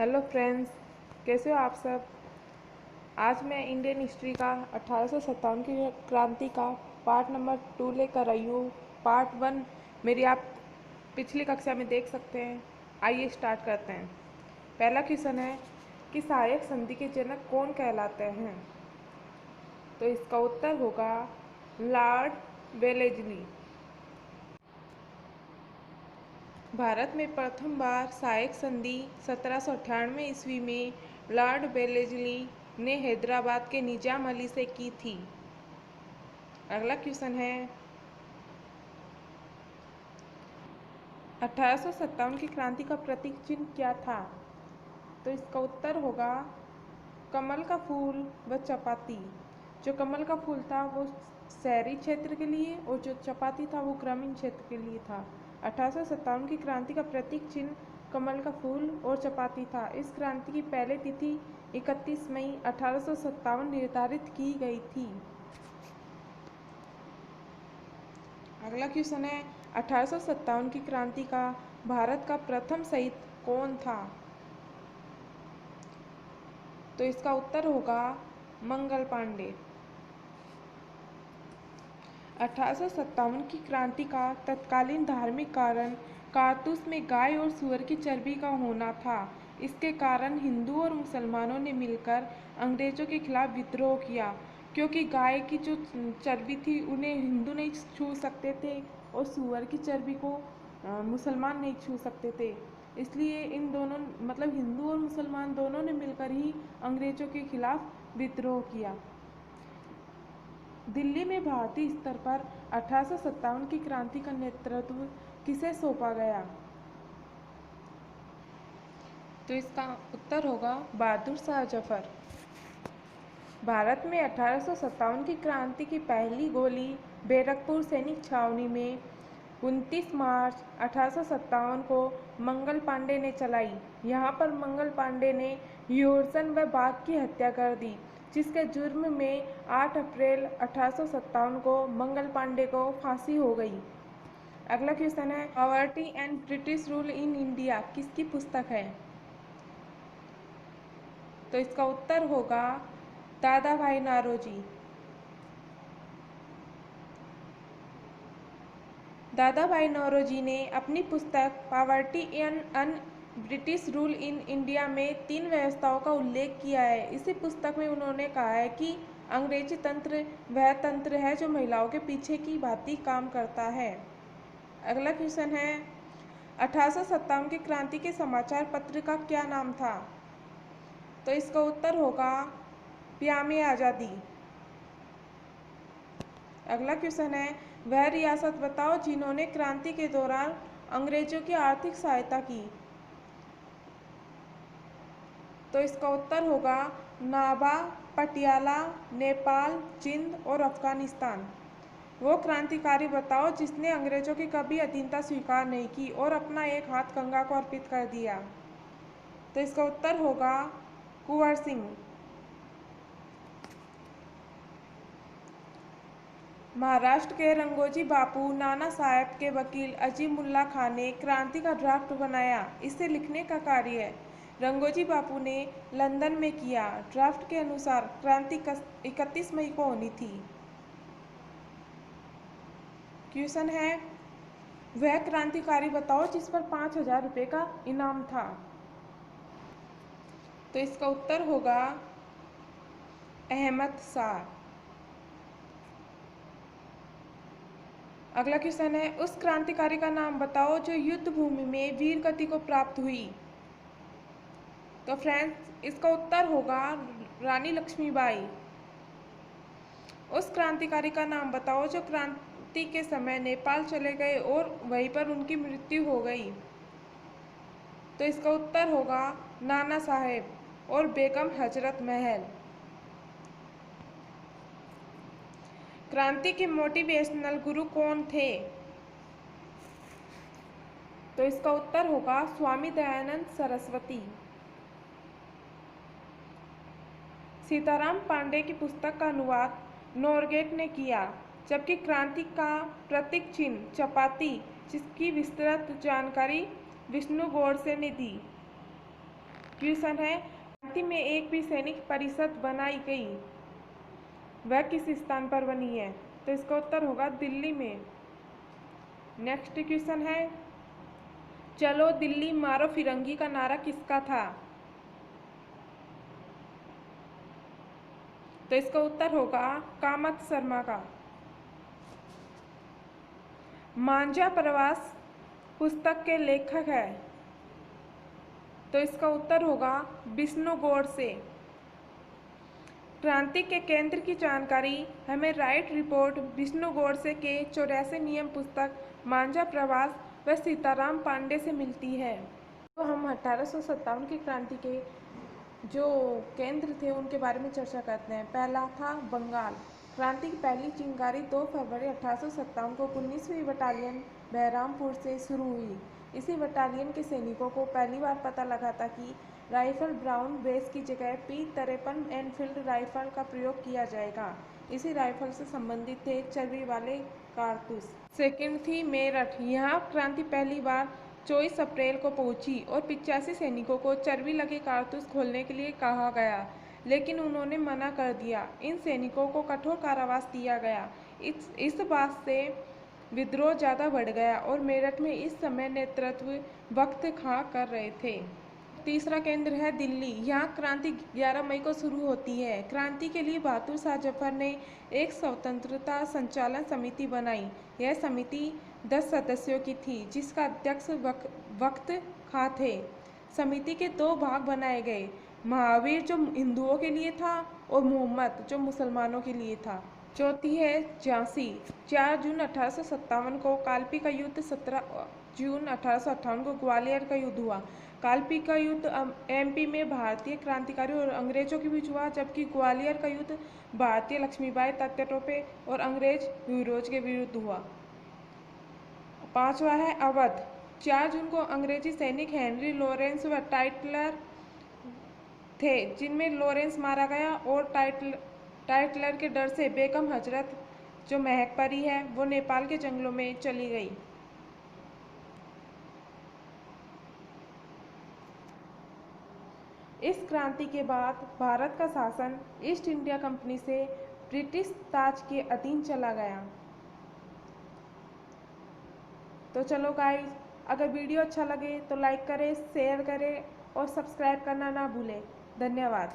Hello friends, कैसे हो आप सब। आज मैं इंडियन हिस्ट्री का 1857 की क्रांति का पार्ट नंबर 2 लेकर आई हूँ। पार्ट 1 मेरी आप पिछली कक्षा में देख सकते हैं। आइए स्टार्ट करते हैं। पहला क्वेश्चन है कि सहायक संधि के जनक कौन कहलाते हैं। तो इसका उत्तर होगा लॉर्ड वेलेस्ली। भारत में प्रथम बार सहायक संधि 1798 ईस्वी में लॉर्ड वेलेस्ली ने हैदराबाद के निजाम अली से की थी। अगला क्वेश्चन है 1857 की क्रांति का प्रतीक चिन्ह क्या था। तो इसका उत्तर होगा कमल का फूल व चपाती। जो कमल का फूल था वो शहरी क्षेत्र के लिए और जो चपाती था वो ग्रामीण क्षेत्र के लिए था। 1857 की क्रांति का प्रतीक चिन्ह कमल का फूल और चपाती था। इस क्रांति की पहले तिथि 31 मई 1857 निर्धारित की गई थी। अगला क्वेश्चन है 1857 की क्रांति का भारत का प्रथम शहीद कौन था। तो इसका उत्तर होगा मंगल पांडे। 1857 की क्रांति का तत्कालीन धार्मिक कारण कारतूस में गाय और सूअर की चर्बी का होना था। इसके कारण हिंदू और मुसलमानों ने मिलकर अंग्रेजों के खिलाफ विद्रोह किया, क्योंकि गाय की जो चर्बी थी उन्हें हिंदू नहीं छू सकते थे और सूअर की चर्बी को मुसलमान नहीं छू सकते थे। इसलिए इन दोनों मतलब हिंदू और मुसलमान दोनों ने मिलकर ही अंग्रेजों के खिलाफ विद्रोह किया। दिल्ली में भारतीय स्तर पर 1857 की क्रांति का नेतृत्व किसे सौंपा गया। तो इसका उत्तर होगा बहादुर शाह जफर। भारत में 1857 की क्रांति की पहली गोली बैरकपुर सैनिक छावनी में 29 मार्च 1857 को मंगल पांडे ने चलाई। यहाँ पर मंगल पांडे ने ह्यूरसन व बाघ की हत्या कर दी, जिसके जुर्म में 8 अप्रैल 1857 को मंगल पांडे को फांसी हो गई। अगला क्वेश्चन है poverty and British rule in India किसकी पुस्तक है। तो इसका उत्तर होगा दादा भाई नारोजी। दादा भाई नौरोजी ने अपनी पुस्तक poverty and British rule in India में 3 व्यवस्थाओं का उल्लेख किया है। इसी पुस्तक में उन्होंने कहा है कि अंग्रेजी तंत्र वह तंत्र है जो महिलाओं के पीछे की भांति काम करता है। अगला क्वेश्चन है 1857 की क्रांति के समाचार पत्र का क्या नाम था। तो इसका उत्तर होगा प्यामे आज़ादी। अगला क्वेश्चन है वह रियासत बताओ जिन्होंने क्रांति के दौरान अंग्रेजों की आर्थिक सहायता की। तो इसका उत्तर होगा नाभा, पटियाला, नेपाल, जिंद और अफगानिस्तान। वो क्रांतिकारी बताओ जिसने अंग्रेजों की कभी अधीनता स्वीकार नहीं की और अपना एक हाथ गंगा को अर्पित कर दिया। तो इसका उत्तर होगा कुंवर सिंह। महाराष्ट्र के रंगोजी बापू नाना साहेब के वकील अजीमुल्ला खान ने क्रांति का ड्राफ्ट बनाया। इसे लिखने का कार्य रंगोजी बापू ने लंदन में किया। ड्राफ्ट के अनुसार क्रांति 31 मई को होनी थी। क्वेश्चन है वह क्रांतिकारी बताओ जिस पर 5000 रुपये का इनाम था। तो इसका उत्तर होगा अहमद शाह। अगला क्वेश्चन है उस क्रांतिकारी का नाम बताओ जो युद्ध भूमि में वीर गति को प्राप्त हुई। तो फ्रेंड्स इसका उत्तर होगा रानी लक्ष्मीबाई। उस क्रांतिकारी का नाम बताओ जो क्रांति के समय नेपाल चले गए और वहीं पर उनकी मृत्यु हो गई। तो इसका उत्तर होगा नाना साहेब और बेगम हजरत महल। क्रांति के मोटिवेशनल गुरु कौन थे। तो इसका उत्तर होगा स्वामी दयानंद सरस्वती। सीताराम पांडे की पुस्तक का अनुवाद नॉरगेट ने किया, जबकि क्रांति का प्रतीक चिन्ह चपाती जिसकी विस्तृत जानकारी विष्णु गोडसे ने दी। क्वेश्चन है, क्रांति में एक भी सैनिक परिषद बनाई गई, वह किस स्थान पर बनी है? तो इसका उत्तर होगा दिल्ली में। नेक्स्ट क्वेश्चन है, चलो दिल्ली मारो फिरंगी का नारा किसका था? तो इसका उत्तर होगा कामत शर्मा का। मांझा प्रवास पुस्तक के लेखक है? तो इसका उत्तर होगा विष्णु गोडसे। क्रांति के केंद्र की जानकारी हमें राइट रिपोर्ट, विष्णु गोडसे के 84 नियम पुस्तक, मांझा प्रवास व सीताराम पांडे से मिलती है। तो हम 1857 की क्रांति के जो केंद्र थे उनके बारे में चर्चा करते हैं। पहला था बंगाल। क्रांति की पहली चिंगारी 2 फरवरी 1857 को 19वीं बटालियन बहरामपुर से शुरू हुई। इसी बटालियन के सैनिकों को पहली बार पता लगा था कि राइफल ब्राउन बेस की जगह P53 एनफील्ड राइफल का प्रयोग किया जाएगा। इसी राइफल से संबंधित थे चर्बी वाले कारतूस। सेकंड थी मेरठ। यहाँ क्रांति पहली बार 24 अप्रैल को पहुंची और 85 सैनिकों को चर्बी लगे कारतूस खोलने के लिए कहा गया, लेकिन उन्होंने मना कर दिया। इन सैनिकों को कठोर कारावास दिया गया। इस बात से विद्रोह ज़्यादा बढ़ गया और मेरठ में इस समय नेतृत्व वक्त खां कर रहे थे। तीसरा केंद्र है दिल्ली। यहाँ क्रांति 11 मई को शुरू होती है। क्रांति के लिए बहादुर शाह जफर ने एक स्वतंत्रता संचालन समिति बनाई। यह समिति 10 सदस्यों की थी, जिसका अध्यक्ष वक्त खां थे। समिति के 2 भाग बनाए गए, महावीर जो हिंदुओं के लिए था और मोहम्मद जो मुसलमानों के लिए था। चौथी है झांसी। 4 जून 1857 को कालपी का युद्ध, 17 जून 1858 को ग्वालियर का युद्ध हुआ। कालपी का युद्ध एमपी में भारतीय क्रांतिकारियों और अंग्रेजों के बीच हुआ, जबकि ग्वालियर का युद्ध भारतीय लक्ष्मीबाई तात्याटोपे और अंग्रेज यूरोज के विरुद्ध हुआ। पांचवा है अवध। 4 जून को अंग्रेजी सैनिक हेनरी लॉरेंस व टाइटलर थे, जिनमें लॉरेंस मारा गया और टाइटलर के डर से बेगम हजरत जो महक परी है वो नेपाल के जंगलों में चली गई। इस क्रांति के बाद भारत का शासन ईस्ट इंडिया कंपनी से ब्रिटिश ताज के अधीन चला गया। तो चलो गाइस, अगर वीडियो अच्छा लगे तो लाइक करें, शेयर करें और सब्सक्राइब करना ना भूलें। धन्यवाद।